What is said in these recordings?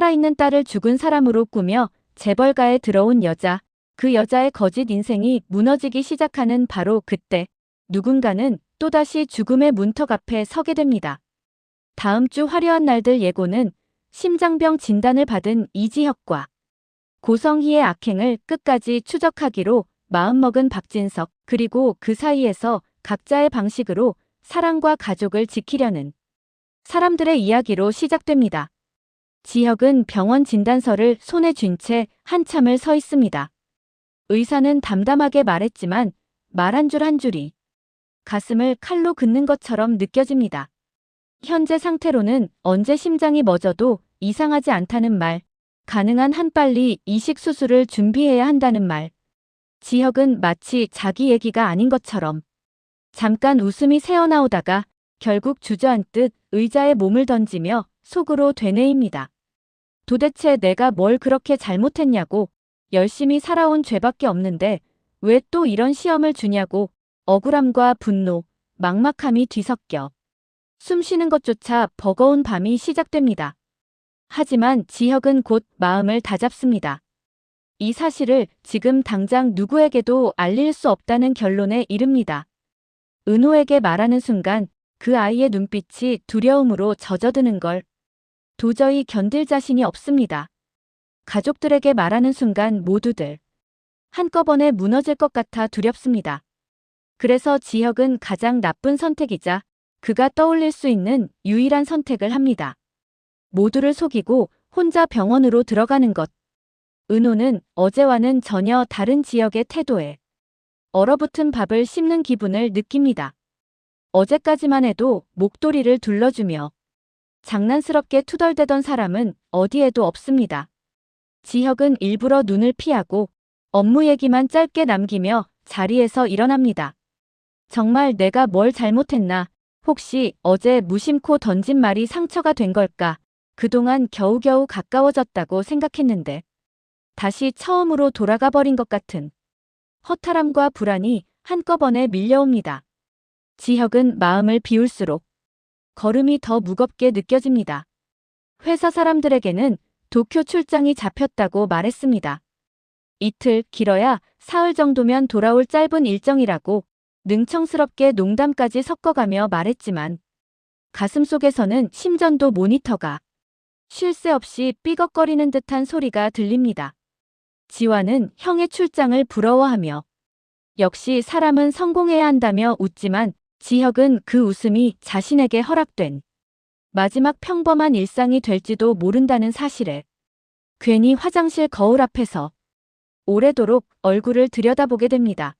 살아있는 딸을 죽은 사람으로 꾸며 재벌가에 들어온 여자, 그 여자의 거짓 인생이 무너지기 시작하는 바로 그때 누군가는 또다시 죽음의 문턱 앞에 서게 됩니다. 다음 주 화려한 날들 예고는 심장병 진단을 받은 이지혁과 고성희의 악행을 끝까지 추적하기로 마음먹은 박진석, 그리고 그 사이에서 각자의 방식으로 사랑과 가족을 지키려는 사람들의 이야기로 시작됩니다. 지혁은 병원 진단서를 손에 쥔 채 한참을 서 있습니다. 의사는 담담하게 말했지만 말 한 줄 한 줄이 가슴을 칼로 긋는 것처럼 느껴집니다. 현재 상태로는 언제 심장이 멎어도 이상하지 않다는 말, 가능한 한 빨리 이식 수술을 준비해야 한다는 말. 지혁은 마치 자기 얘기가 아닌 것처럼 잠깐 웃음이 새어나오다가 결국 주저앉듯 의자에 몸을 던지며 속으로 되뇌입니다. 도대체 내가 뭘 그렇게 잘못했냐고, 열심히 살아온 죄밖에 없는데 왜 또 이런 시험을 주냐고, 억울함과 분노, 막막함이 뒤섞여 숨 쉬는 것조차 버거운 밤이 시작됩니다. 하지만 지혁은 곧 마음을 다잡습니다. 이 사실을 지금 당장 누구에게도 알릴 수 없다는 결론에 이릅니다. 은호에게 말하는 순간 그 아이의 눈빛이 두려움으로 젖어드는 걸 도저히 견딜 자신이 없습니다. 가족들에게 말하는 순간 모두들 한꺼번에 무너질 것 같아 두렵습니다. 그래서 지혁은 가장 나쁜 선택이자 그가 떠올릴 수 있는 유일한 선택을 합니다. 모두를 속이고 혼자 병원으로 들어가는 것. 은호는 어제와는 전혀 다른 지혁의 태도에 얼어붙은 밥을 씹는 기분을 느낍니다. 어제까지만 해도 목도리를 둘러주며 장난스럽게 투덜대던 사람은 어디에도 없습니다. 지혁은 일부러 눈을 피하고 업무 얘기만 짧게 남기며 자리에서 일어납니다. 정말 내가 뭘 잘못했나? 혹시 어제 무심코 던진 말이 상처가 된 걸까? 그동안 겨우겨우 가까워졌다고 생각했는데 다시 처음으로 돌아가 버린 것 같은 허탈함과 불안이 한꺼번에 밀려옵니다. 지혁은 마음을 비울수록 걸음이 더 무겁게 느껴집니다. 회사 사람들에게는 도쿄 출장이 잡혔다고 말했습니다. 이틀, 길어야 사흘 정도면 돌아올 짧은 일정이라고 능청스럽게 농담까지 섞어가며 말했지만 가슴속에서는 심전도 모니터가 쉴 새 없이 삐걱거리는 듯한 소리가 들립니다. 지화는 형의 출장을 부러워하며 역시 사람은 성공해야 한다며 웃지만 지혁은 그 웃음이 자신에게 허락된 마지막 평범한 일상이 될지도 모른다는 사실에 괜히 화장실 거울 앞에서 오래도록 얼굴을 들여다보게 됩니다.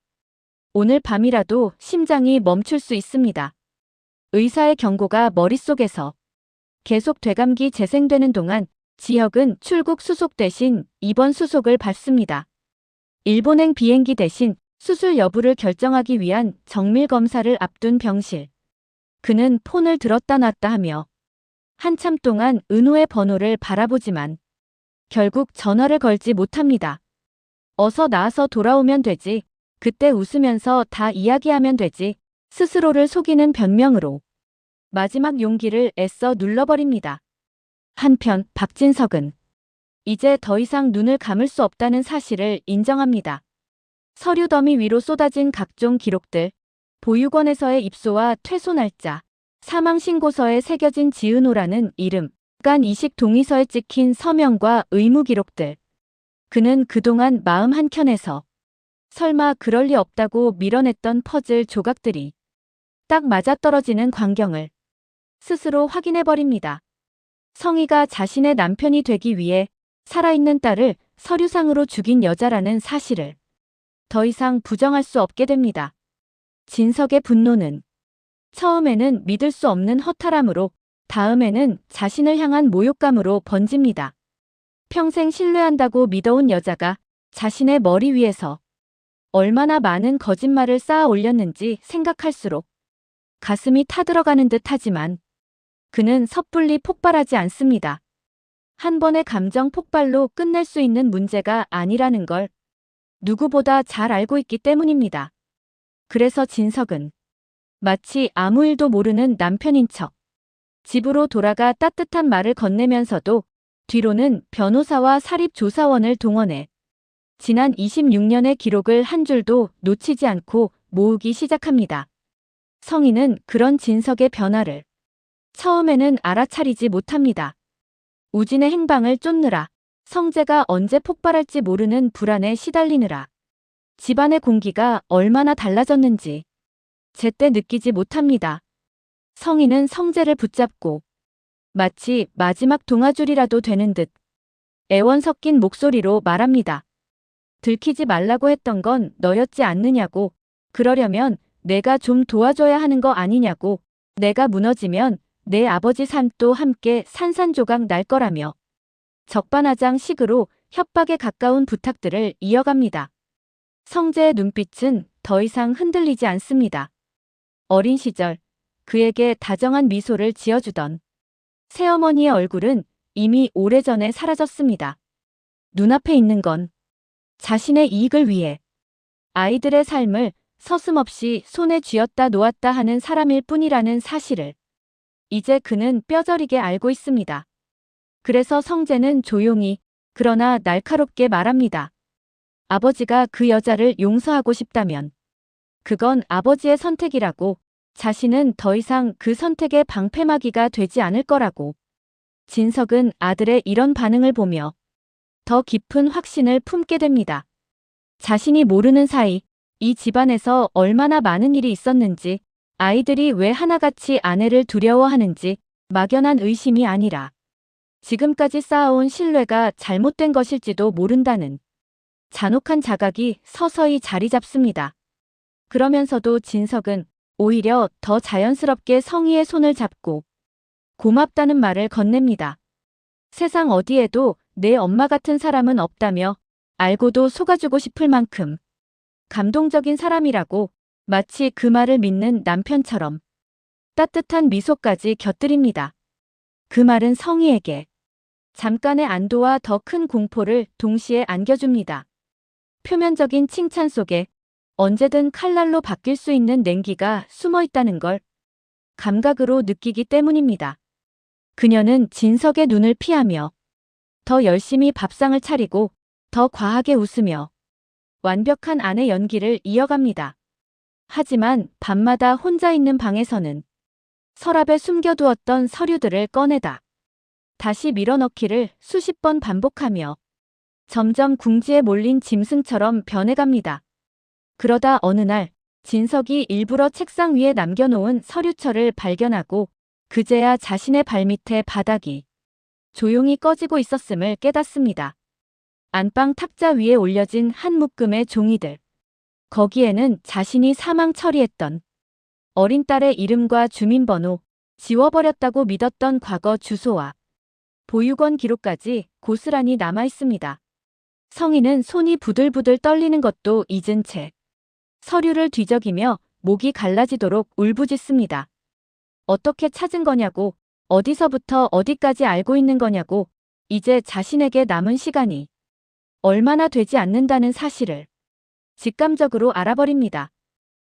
오늘 밤이라도 심장이 멈출 수 있습니다. 의사의 경고가 머릿속에서 계속 되감기 재생되는 동안 지혁은 출국 수속 대신 입원 수속을 받습니다. 일본행 비행기 대신 수술 여부를 결정하기 위한 정밀 검사를 앞둔 병실. 그는 폰을 들었다 놨다 하며 한참 동안 은호의 번호를 바라보지만 결국 전화를 걸지 못합니다. 어서 나와서 돌아오면 되지. 그때 웃으면서 다 이야기하면 되지. 스스로를 속이는 변명으로 마지막 용기를 애써 눌러버립니다. 한편 박진석은 이제 더 이상 눈을 감을 수 없다는 사실을 인정합니다. 서류 더미 위로 쏟아진 각종 기록들, 보육원에서의 입소와 퇴소 날짜, 사망신고서에 새겨진 지은호라는 이름, 간 이식 동의서에 찍힌 서명과 의무 기록들. 그는 그동안 마음 한켠에서 설마 그럴 리 없다고 밀어냈던 퍼즐 조각들이 딱 맞아떨어지는 광경을 스스로 확인해버립니다. 성희가 자신의 남편이 되기 위해 살아있는 딸을 서류상으로 죽인 여자라는 사실을 더 이상 부정할 수 없게 됩니다. 진석의 분노는 처음에는 믿을 수 없는 허탈함으로 다음에는 자신을 향한 모욕감으로 번집니다. 평생 신뢰한다고 믿어온 여자가 자신의 머리 위에서 얼마나 많은 거짓말을 쌓아 올렸는지 생각할수록 가슴이 타들어가는 듯 하지만 그는 섣불리 폭발하지 않습니다. 한 번의 감정 폭발로 끝낼 수 있는 문제가 아니라는 걸 누구보다 잘 알고 있기 때문입니다. 그래서 진석은 마치 아무 일도 모르는 남편인 척 집으로 돌아가 따뜻한 말을 건네면서도 뒤로는 변호사와 사립조사원을 동원해 지난 26년의 기록을 한 줄도 놓치지 않고 모으기 시작합니다. 성인은 그런 진석의 변화를 처음에는 알아차리지 못합니다. 우진의 행방을 쫓느라 성재가 언제 폭발할지 모르는 불안에 시달리느라 집안의 공기가 얼마나 달라졌는지 제때 느끼지 못합니다. 성인은 성재를 붙잡고 마치 마지막 동아줄이라도 되는 듯 애원 섞인 목소리로 말합니다. 들키지 말라고 했던 건 너였지 않느냐고. 그러려면 내가 좀 도와줘야 하는 거 아니냐고. 내가 무너지면 내 아버지 삶도 함께 산산조각 날 거라며 적반하장식으로 협박에 가까운 부탁들을 이어갑니다. 성재의 눈빛은 더 이상 흔들리지 않습니다. 어린 시절 그에게 다정한 미소를 지어주던 새어머니의 얼굴은 이미 오래전에 사라졌습니다. 눈앞에 있는 건 자신의 이익을 위해 아이들의 삶을 서슴없이 손에 쥐었다 놓았다 하는 사람일 뿐이라는 사실을 이제 그는 뼈저리게 알고 있습니다. 그래서 성재는 조용히 그러나 날카롭게 말합니다. 아버지가 그 여자를 용서하고 싶다면 그건 아버지의 선택이라고. 자신은 더 이상 그 선택의 방패막이가 되지 않을 거라고. 진석은 아들의 이런 반응을 보며 더 깊은 확신을 품게 됩니다. 자신이 모르는 사이 이 집안에서 얼마나 많은 일이 있었는지, 아이들이 왜 하나같이 아내를 두려워하는지 막연한 의심이 아니라 지금까지 쌓아온 신뢰가 잘못된 것일지도 모른다는 잔혹한 자각이 서서히 자리 잡습니다. 그러면서도 진석은 오히려 더 자연스럽게 성희의 손을 잡고 고맙다는 말을 건넵니다. 세상 어디에도 내 엄마 같은 사람은 없다며 알고도 속아주고 싶을 만큼 감동적인 사람이라고 마치 그 말을 믿는 남편처럼 따뜻한 미소까지 곁들입니다. 그 말은 성희에게 잠깐의 안도와 더 큰 공포를 동시에 안겨줍니다. 표면적인 칭찬 속에 언제든 칼날로 바뀔 수 있는 냉기가 숨어 있다는 걸 감각으로 느끼기 때문입니다. 그녀는 진석의 눈을 피하며 더 열심히 밥상을 차리고 더 과하게 웃으며 완벽한 아내 연기를 이어갑니다. 하지만 밤마다 혼자 있는 방에서는 서랍에 숨겨두었던 서류들을 꺼내다 다시 밀어넣기를 수십 번 반복하며 점점 궁지에 몰린 짐승처럼 변해갑니다. 그러다 어느 날 진석이 일부러 책상 위에 남겨놓은 서류철을 발견하고 그제야 자신의 발밑에 바닥이 조용히 꺼지고 있었음을 깨닫습니다. 안방 탁자 위에 올려진 한 묶음의 종이들. 거기에는 자신이 사망 처리했던 어린 딸의 이름과 주민번호, 지워버렸다고 믿었던 과거 주소와 보육원 기록까지 고스란히 남아있습니다. 성희는 손이 부들부들 떨리는 것도 잊은 채 서류를 뒤적이며 목이 갈라지도록 울부짖습니다. 어떻게 찾은 거냐고, 어디서부터 어디까지 알고 있는 거냐고, 이제 자신에게 남은 시간이 얼마나 되지 않는다는 사실을 직감적으로 알아버립니다.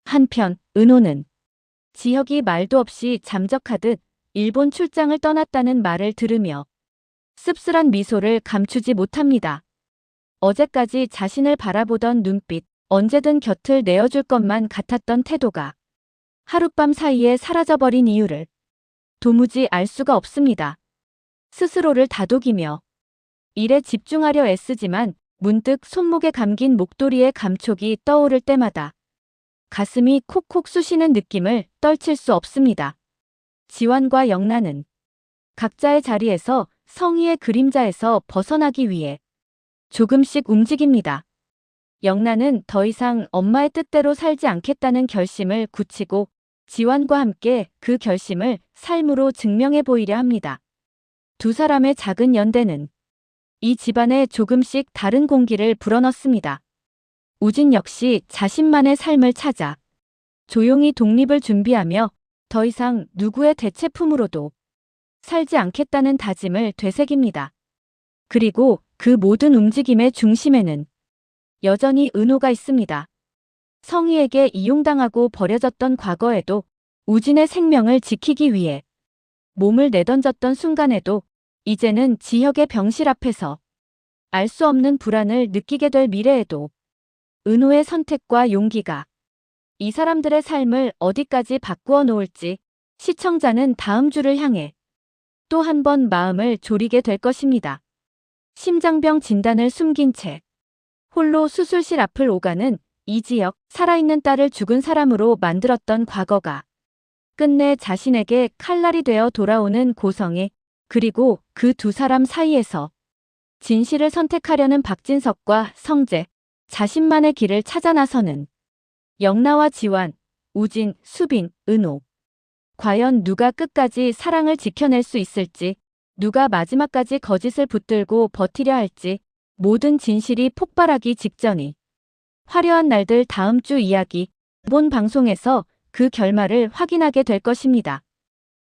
한편 은호는 지혁이 말도 없이 잠적하듯 일본 출장을 떠났다는 말을 들으며 씁쓸한 미소를 감추지 못합니다. 어제까지 자신을 바라보던 눈빛, 언제든 곁을 내어줄 것만 같았던 태도가 하룻밤 사이에 사라져버린 이유를 도무지 알 수가 없습니다. 스스로를 다독이며 일에 집중하려 애쓰지만 문득 손목에 감긴 목도리의 감촉이 떠오를 때마다 가슴이 콕콕 쑤시는 느낌을 떨칠 수 없습니다. 지완과 영란은 각자의 자리에서 성희의 그림자에서 벗어나기 위해 조금씩 움직입니다. 영란은 더 이상 엄마의 뜻대로 살지 않겠다는 결심을 굳히고 지완과 함께 그 결심을 삶으로 증명해 보이려 합니다. 두 사람의 작은 연대는 이 집안에 조금씩 다른 공기를 불어넣습니다. 우진 역시 자신만의 삶을 찾아 조용히 독립을 준비하며 더 이상 누구의 대체품으로도 살지 않겠다는 다짐을 되새깁니다. 그리고 그 모든 움직임의 중심에는 여전히 은호가 있습니다. 성희에게 이용당하고 버려졌던 과거에도 우진의 생명을 지키기 위해 몸을 내던졌던 순간에도 이제는 지혁의 병실 앞에서 알 수 없는 불안을 느끼게 될 미래에도 은호의 선택과 용기가 이 사람들의 삶을 어디까지 바꾸어 놓을지 시청자는 다음 주를 향해 또 한 번 마음을 졸이게 될 것입니다. 심장병 진단을 숨긴 채 홀로 수술실 앞을 오가는 이지혁, 살아있는 딸을 죽은 사람으로 만들었던 과거가 끝내 자신에게 칼날이 되어 돌아오는 고성애, 그리고 그 두 사람 사이에서 진실을 선택하려는 박진석과 성재, 자신만의 길을 찾아 나서는 영나와 지완, 우진, 수빈, 은호. 과연 누가 끝까지 사랑을 지켜낼 수 있을지, 누가 마지막까지 거짓을 붙들고 버티려 할지, 모든 진실이 폭발하기 직전이 화려한 날들 다음 주 이야기, 본 방송에서 그 결말을 확인하게 될 것입니다.